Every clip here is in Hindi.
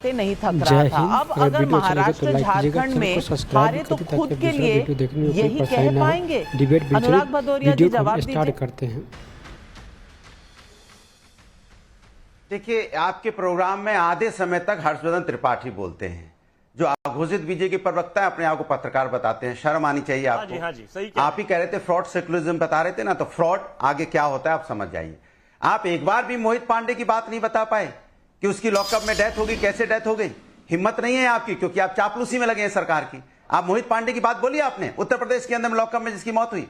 नहीं थक रहा था। अब अगर महाराष्ट्र झारखंड में हारे तो खुद के लिए यही कह पाएंगे? अनुराग भदौरिया जी जवाब दीजिए। करते हैं। देखिए, आपके प्रोग्राम में आधे समय तक हर्षवर्धन त्रिपाठी बोलते हैं, जो अघोषित बीजेपी के प्रवक्ता है, अपने आप को पत्रकार बताते हैं। शर्म आनी चाहिए आपको। हाँ जी, सही आप ही कह रहे थे फ्रॉड सेकुलरिज्म बता रहे थे ना, तो फ्रॉड आगे क्या होता है आप समझ जाइए। आप एक बार भी मोहित पांडे की बात नहीं बता पाए कि उसकी लॉकअप में डेथ हो गई, कैसे डेथ हो गई। हिम्मत नहीं है आपकी, क्योंकि आप चापलूसी में लगे हैं सरकार की। आप मोहित पांडे की बात बोली आपने, उत्तर प्रदेश के अंदर लॉकअप में जिसकी मौत हुई।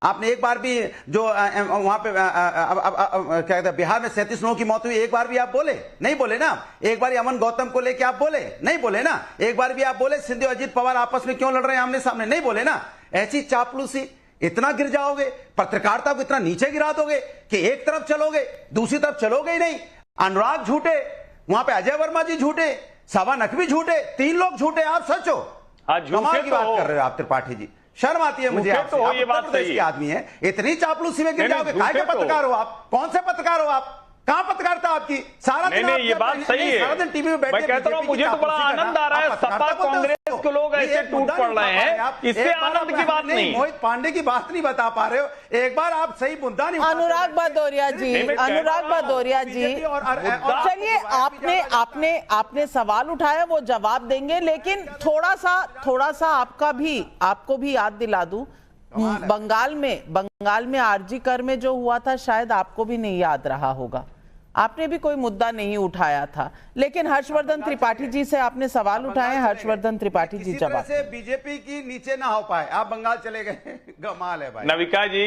आपने एक बार भी जो वहां पे क्या कहते हैं बिहार में 37 लोगों की मौत हुई, एक बार भी आप बोले? नहीं बोले ना। एक बार अमन गौतम को लेके आप बोले? नहीं बोले ना। एक बार भी आप बोले सिंधु अजीत पवार आपस में क्यों लड़ रहे हैं आमने सामने? नहीं बोले ना। ऐसी चापलूसी, इतना गिर जाओगे, पत्रकारिता को इतना नीचे गिरा दोगे कि एक तरफ चलोगे दूसरी तरफ चलोगे ही नहीं। अनुराग झूठे, वहां पे अजय वर्मा जी झूठे, सवा नकवी झूठे, 3 लोग झूठे, आप सच हो। कमाल की बात कर रहे हो आप त्रिपाठी जी। शर्म आती है मुझे आपसे। आप उत्तर प्रदेश के आदमी है, इतनी चापलूसी में गिर जाओगे। काय के पत्रकार हो आप? कौन से पत्रकार हो आप? कहां पत्रकारिता आपकी? सारा दिन ये बात सही है। सारा दिन टीवी में बैठे। मैं कहता हूं मुझे तो बड़ा आनंद आ रहा है, सपा कांग्रेस के लोग ऐसे टूट पड़ रहे हैं, इससे आनंद की बात नहीं। मोहित पांडे की बात नहीं बता पा रहे हो। एक बार आप सही मुद्दा नहीं। अनुराग भदौरिया जी, अनुराग भदौरिया जी, चलिए आपने सवाल उठाया, वो जवाब देंगे, लेकिन थोड़ा सा आपको भी याद दिला दूं। बंगाल में आरजी कर में जो हुआ था, शायद आपको भी नहीं याद रहा होगा। आपने भी कोई मुद्दा नहीं उठाया था, लेकिन हर्षवर्धन त्रिपाठी जी से आपने सवाल उठाए। हर्षवर्धन त्रिपाठी जी जवाब। से बीजेपी की नीचे ना हो पाए, आप बंगाल चले गए। कमाल है भाई। नविका जी,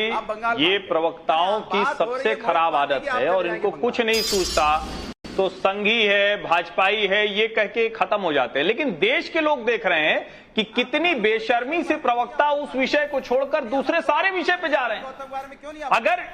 ये प्रवक्ताओं की सबसे खराब आदत है, और इनको कुछ नहीं सूझता तो संघी है, भाजपाई है, ये कह के खत्म हो जाते हैं। लेकिन देश के लोग देख रहे हैं कि कितनी बेशर्मी से प्रवक्ता उस विषय को छोड़कर दूसरे सारे विषय पे जा रहे हैं। अगर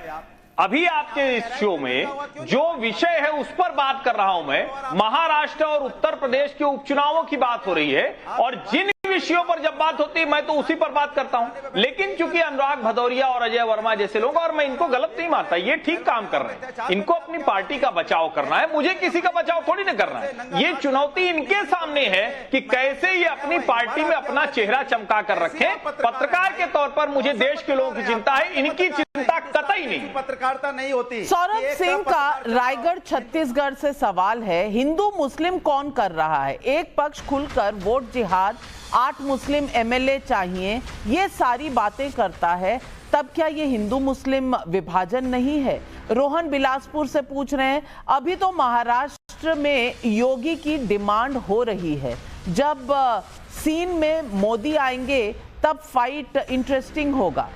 अभी आपके इस शो में जो विषय है उस पर बात कर रहा हूं मैं, महाराष्ट्र और उत्तर प्रदेश के उपचुनावों की बात हो रही है, और जिन विषयों पर जब बात होती है मैं तो उसी पर बात करता हूं। लेकिन चूंकि अनुराग भदौरिया और अजय वर्मा जैसे लोग, और मैं इनको गलत नहीं मानता, ये ठीक काम कर रहे हैं, इनको अपनी पार्टी का बचाव करना है, मुझे किसी का बचाव थोड़ी ना करना है। ये चुनौती इनके सामने है कि कैसे ये अपनी पार्टी में अपना चेहरा चमका कर रखें। पत्रकार के तौर पर मुझे देश के लोगों की चिंता है, इनकी चिंता कतई नहीं। पत्रकारिता नहीं होती। सौरभ सिंह का रायगढ़ छत्तीसगढ़ से सवाल है, हिंदू मुस्लिम कौन कर रहा है? एक पक्ष खुलकर वोट जिहाद, 8 मुस्लिम एमएलए चाहिए, ये सारी बातें करता है, तब क्या ये हिंदू मुस्लिम विभाजन नहीं है? रोहन बिलासपुर से पूछ रहे हैं, अभी तो महाराष्ट्र में योगी की डिमांड हो रही है, जब सीन में मोदी आएंगे तब फाइट इंटरेस्टिंग होगा।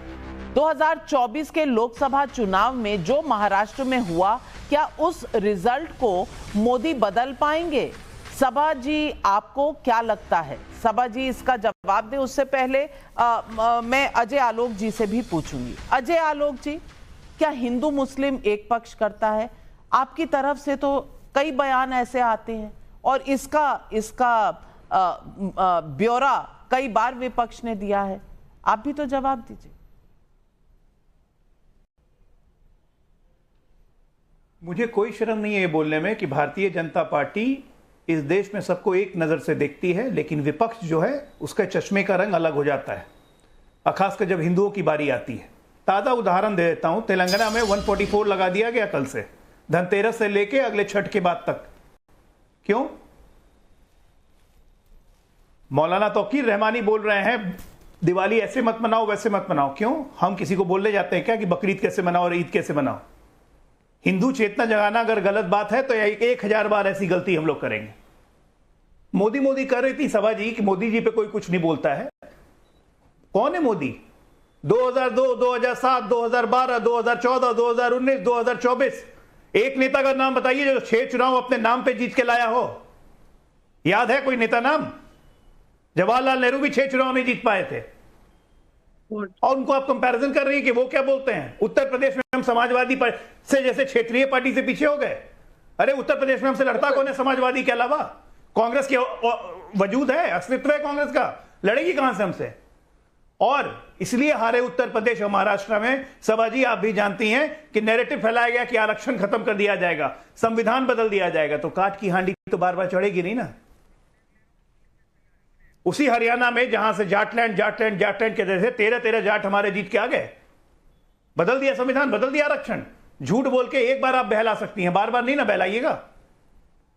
2024 के लोकसभा चुनाव में जो महाराष्ट्र में हुआ, क्या उस रिजल्ट को मोदी बदल पाएंगे? सबा जी, आपको क्या लगता है? सबा जी इसका जवाब दे, उससे पहले मैं अजय आलोक जी से भी पूछूंगी। अजय आलोक जी, क्या हिंदू मुस्लिम एक पक्ष करता है? आपकी तरफ से तो कई बयान ऐसे आते हैं, और इसका ब्यौरा कई बार विपक्ष ने दिया है। आप भी तो जवाब दीजिए। मुझे कोई शर्म नहीं है ये बोलने में कि भारतीय जनता पार्टी इस देश में सबको एक नज़र से देखती है, लेकिन विपक्ष जो है उसका चश्मे का रंग अलग हो जाता है, खासकर जब हिंदुओं की बारी आती है। ताज़ा उदाहरण दे देता हूं, तेलंगाना में 144 लगा दिया गया कल से, धनतेरस से लेके अगले छठ के बाद तक। क्यों? मौलाना तौकीर रहमानी बोल रहे हैं दिवाली ऐसे मत मनाओ, वैसे मत मनाओ। क्यों? हम किसी को बोलने जाते हैं क्या कि बकरीद कैसे मनाओ और ईद कैसे मनाओ? हिंदू चेतना जगाना अगर गलत बात है तो 1000 बार ऐसी गलती हम लोग करेंगे। मोदी कर रही थी सभा जी कि मोदी जी पे कोई कुछ नहीं बोलता है। कौन है मोदी? 2002, 2007, 2012, 2014, 2019, 2024, एक नेता का नाम बताइए जो 6 चुनाव अपने नाम पे जीत के लाया हो। याद है कोई नेता नाम? जवाहरलाल नेहरू भी 6 चुनाव नहीं जीत पाए थे, और उनको आप कंपैरिजन कर रही है कि वो क्या बोलते हैं। उत्तर प्रदेश में हम समाजवादी से जैसे क्षेत्रीय पार्टी से पीछे हो गए। अरे उत्तर प्रदेश में हमसे लड़ता कौन है समाजवादी के अलावा? कांग्रेस की वजूद है, अस्तित्व है कांग्रेस का, लड़ेगी कहां से हमसे? और इसलिए हारे उत्तर प्रदेश और महाराष्ट्र में। सभा जी आप भी जानती हैं कि नैरेटिव फैलाया गया कि आरक्षण खत्म कर दिया जाएगा, संविधान बदल दिया जाएगा, तो काट की हांडी तो बार बार चढ़ेगी नहीं ना। उसी हरियाणा में जहां से जाटलैंड कहते थे, 13 जाट हमारे जीत के आ गए, बदल दिया संविधान, बदल दिया आरक्षण। झूठ बोल के एक बार आप बहला सकती हैं, बार बार नहीं ना बहलाइएगा।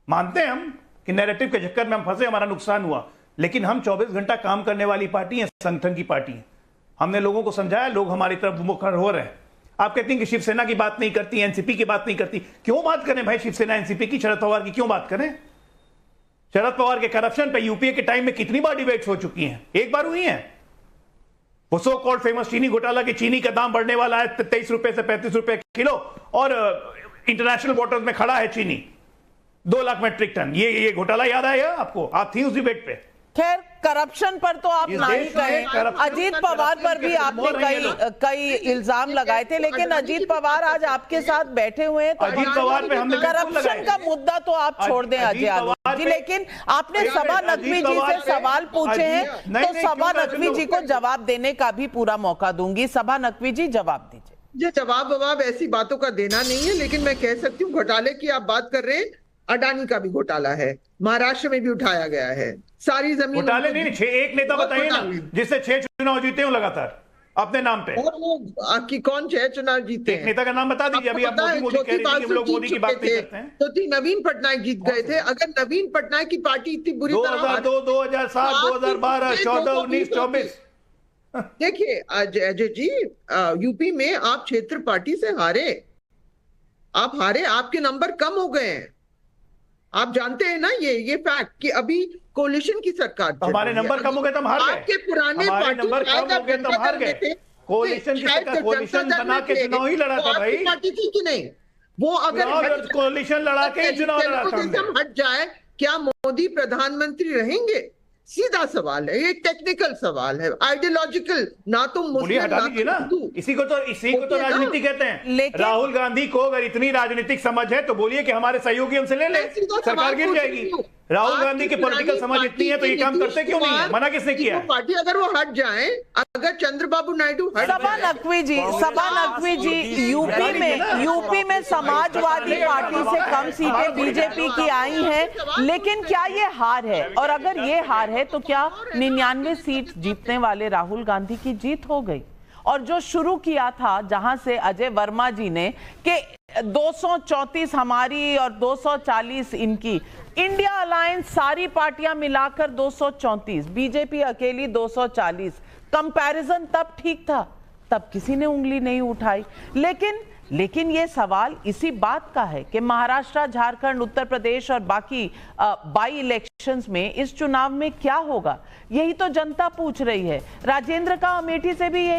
मानते हैं हम कि नैरेटिव के चक्कर में हम फंसे, हमारा नुकसान हुआ, लेकिन हम 24 घंटा काम करने वाली पार्टी है, संगठन की पार्टी है। हमने लोगों को समझाया, लोग हमारी तरफ मुखर हो रहे हैं। आप कहती हैं कि शिवसेना की बात नहीं करती, एनसीपी की बात नहीं करती। क्यों बात करें भाई शिवसेना एनसीपी की, शरद पवार की क्यों बात करें? शरद पवार के करप्शन पे यूपीए के टाइम में कितनी बार डिबेट्स हो चुकी हैं? एक बार हुई हैं। वो सो कॉल्ड फेमस चीनी घोटाला की चीनी का दाम बढ़ने वाला है 23 रुपए से 35 रुपए किलो, और इंटरनेशनल बॉर्डर में खड़ा है चीनी 2 लाख मेट्रिक टन। ये घोटाला याद आया आपको? आप थी उस डिबेट पे। खैर, करप्शन पर तो आप नहीं कहें, अजीत पवार पर भी आपने कई इल्जाम लगाए थे, लेकिन अजीत पवार आज आपके साथ बैठे हुए हैं, तो अजीत पवार पे हमने करप्शन का मुद्दा तो आप छोड़ दें अजय आलोक जी। लेकिन आपने सबा नकवी जी से सवाल पूछे हैं, तो सबा नकवी जी को जवाब देने का भी पूरा मौका दूंगी। सबा नकवी जी जवाब दीजिए। ये जवाब ऐसी बातों का देना नहीं है, लेकिन मैं कह सकती हूँ घोटाले की आप बात कर रहे हैं, अडानी का भी घोटाला है, महाराष्ट्र में भी उठाया गया है। सारी जमीन घोटाले नहीं, एक नेता बताइए ना जिससे 6 चुनाव जीते हो लगातार अपने नाम पे। और वो आपकी कौन 6 चुनाव जीते हैं? एक नेता का नाम बता दीजिए। अभी आप मोदी कह रही थी कि हम लोग मोदी की बात नहीं करते हैं। तो नवीन पटनायक जीत गए थे। अगर नवीन पटनायक की पार्टी इतनी बुरी 2002, 2007, 2012, 14, 19, 24। देखिए अजय जी, यूपी में आप क्षेत्र पार्टी से हारे, आपके नंबर कम हो गए हैं। आप जानते हैं ना ये फैक्ट कि अभी कोलिशन की सरकार, हमारे नंबर कम हो गए तो हम हार गए। आपके पुराने नंबर कम हो गए तो हार गए। कोलिशन की सरकार, कोलिशन बना के चुनाव ही लड़ा था भाई। पार्टी थी कि नहीं? वो अगर कोलिशन लड़ा के चुनाव लड़ा था, हट जाए, क्या मोदी प्रधानमंत्री रहेंगे? सीधा सवाल है, ये टेक्निकल सवाल है, आइडियोलॉजिकल। ना तो मुस्लिम हटा दीजिए ना, इसी को तो राजनीति कहते हैं। राहुल गांधी को अगर इतनी राजनीतिक समझ है तो बोलिए कि हमारे सहयोगी हमसे ले ले, सरकार गिर जाएगी। राहुल गांधी की पॉलिटिकल समझ इतनी है तो ये काम करते क्यों नहीं है? मना किसने किया है? पार्टी अगर वो हट जाए, अगर चंद्रबाबू नायडू सबा नकवी जी, यूपी में समाजवादी पार्टी से कम सीटें बीजेपी की आई हैं, लेकिन क्या ये हार है? और अगर ये हार है तो क्या 99 सीट जीतने वाले राहुल गांधी की जीत हो गई? और जो शुरू किया था, जहां से अजय वर्मा जी ने कि 234 हमारी और 240 इनकी, इंडिया अलायंस सारी पार्टियां मिलाकर 234, बीजेपी अकेली 240, कंपैरिजन तब ठीक था, तब किसी ने उंगली नहीं उठाई। लेकिन ये सवाल इसी बात का है कि महाराष्ट्र, झारखंड, उत्तर प्रदेश और बाकी बाई इलेक्शंस में इस चुनाव में क्या होगा, यही तो जनता पूछ रही है। राजेंद्र का अमेठी से भी यही